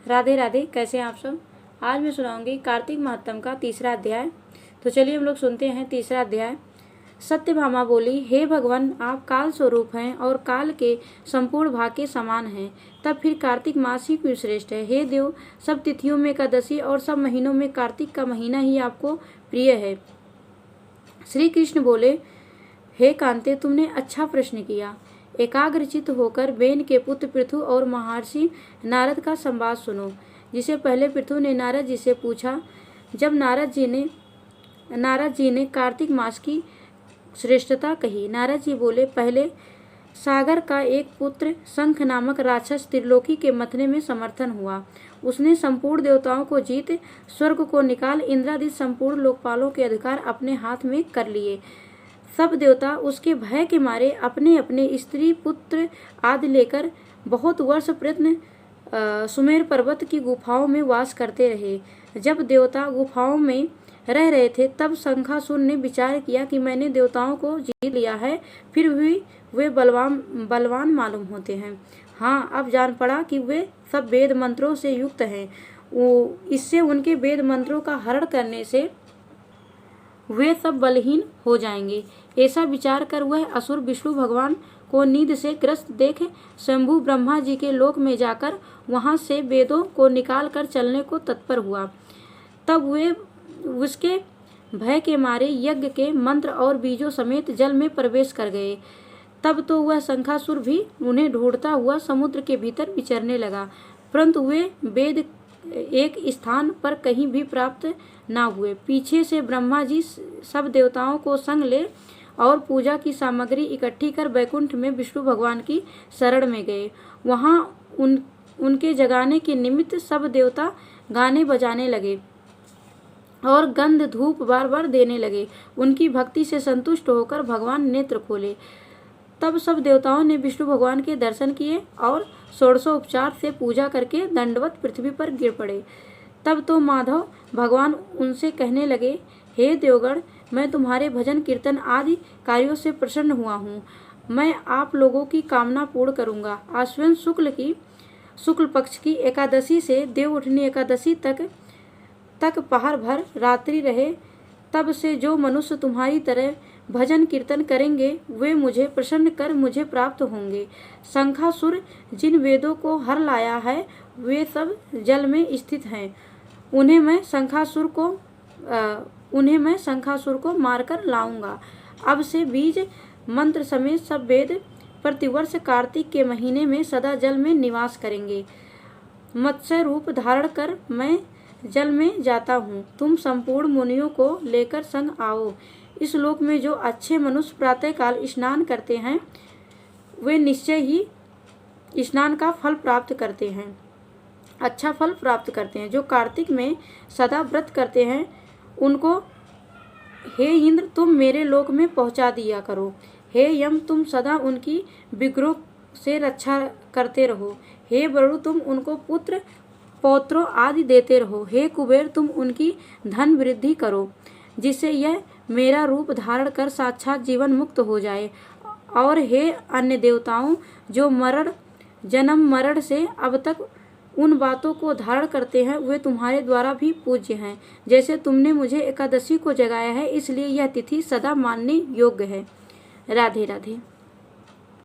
राधे राधे। कैसे हैं आप सब। आज मैं सुनाऊंगी कार्तिक महात्म का तीसरा अध्याय। तो चलिए हम लोग सुनते हैं तीसरा अध्याय। सत्यभामा बोली, हे भगवान, आप काल स्वरूप हैं और काल के संपूर्ण भाग के समान हैं। तब फिर कार्तिक मास ही क्यों श्रेष्ठ है। हे देव, सब तिथियों में एकादशी और सब महीनों में कार्तिक का महीना ही आपको प्रिय है। श्री कृष्ण बोले, हे कांते, तुमने अच्छा प्रश्न किया। एकाग्रचित होकर बेन के पुत्र पृथु और महर्षि नारद का संवाद सुनो। जिसे पहले पृथु ने नारद जी से पूछा। जब नारद जी ने कार्तिक मास की श्रेष्ठता कही। नारद जी बोले, पहले सागर का एक पुत्र शंख नामक राक्षस त्रिलोकी के मथने में समर्थन हुआ। उसने संपूर्ण देवताओं को जीत स्वर्ग को निकाल इंद्रादि संपूर्ण लोकपालों के अधिकार अपने हाथ में कर लिए। सब देवता उसके भय के मारे अपने अपने स्त्री पुत्र आदि लेकर बहुत वर्ष प्रयत्न सुमेर पर्वत की गुफाओं में वास करते रहे। जब देवता गुफाओं में रह रहे थे, तब शंखासुर ने विचार किया कि मैंने देवताओं को जीत लिया है, फिर भी वे बलवान मालूम होते हैं। हाँ, अब जान पड़ा कि वे सब वेद मंत्रों से युक्त हैं। इससे उनके वेद मंत्रों का हरण करने से वे सब बलहीन हो जाएंगे। ऐसा विचार कर वह असुर विष्णु भगवान को नींद से ग्रस्त देख शंभु ब्रह्मा जी के लोक में जाकर वहां से वेदों को निकाल कर चलने को तत्पर हुआ। तब वे उसके भय के मारे यज्ञ के मंत्र और बीजों समेत जल में प्रवेश कर गए। तब तो वह शंखासुर भी उन्हें ढूंढता हुआ समुद्र के भीतर विचरने लगा, परंतु वे वेद एक स्थान पर कहीं भी प्राप्त न हुए। पीछे से ब्रह्मा जी सब देवताओं को संग ले और पूजा की सामग्री इकट्ठी कर बैकुंठ में विष्णु भगवान की शरण में गए। वहां उनके जगाने के निमित्त सब देवता गाने बजाने लगे और गंध धूप बार बार देने लगे। उनकी भक्ति से संतुष्ट होकर भगवान नेत्र खोले। तब सब देवताओं ने विष्णु भगवान के दर्शन किए और षोडशोपचार से पूजा करके दंडवत पृथ्वी पर गिर पड़े। तब तो माधव भगवान उनसे कहने लगे, हे देवगण, मैं तुम्हारे भजन कीर्तन आदि कार्यों से प्रसन्न हुआ हूँ। मैं आप लोगों की कामना पूर्ण करूँगा। आश्विन शुक्ल पक्ष की एकादशी से देवउठनी एकादशी तक पहर भर रात्रि रहे। तब से जो मनुष्य तुम्हारी तरह भजन कीर्तन करेंगे, वे मुझे प्रसन्न कर मुझे प्राप्त होंगे। शंखासुर जिन वेदों को हर लाया है, वे सब जल में स्थित हैं। उन्हें मैं शंखासुर को मारकर लाऊंगा। अब से बीज मंत्र समेत सब वेद प्रतिवर्ष कार्तिक के महीने में सदा जल में निवास करेंगे। मत्स्य रूप धारण कर मैं जल में जाता हूँ। तुम संपूर्ण मुनियों को लेकर संग आओ। इस लोक में जो अच्छे मनुष्य प्रातः काल स्नान करते हैं, वे निश्चय ही स्नान का फल प्राप्त करते हैं, अच्छा फल प्राप्त करते हैं। जो कार्तिक में सदा व्रत करते हैं, उनको हे इंद्र, तुम मेरे लोक में पहुंचा दिया करो। हे यम, तुम सदा उनकी विग्रह से रक्षा करते रहो। हे वरुण, तुम उनको पुत्र पौत्रों आदि देते रहो। हे कुबेर, तुम उनकी धन वृद्धि करो, जिससे यह मेरा रूप धारण कर साक्षात जीवन मुक्त हो जाए। और हे अन्य देवताओं, जो जन्म मरण से अब तक उन बातों को धारण करते हैं, वे तुम्हारे द्वारा भी पूज्य हैं। जैसे तुमने मुझे एकादशी को जगाया है, इसलिए यह तिथि सदा मानने योग्य है। राधे राधे।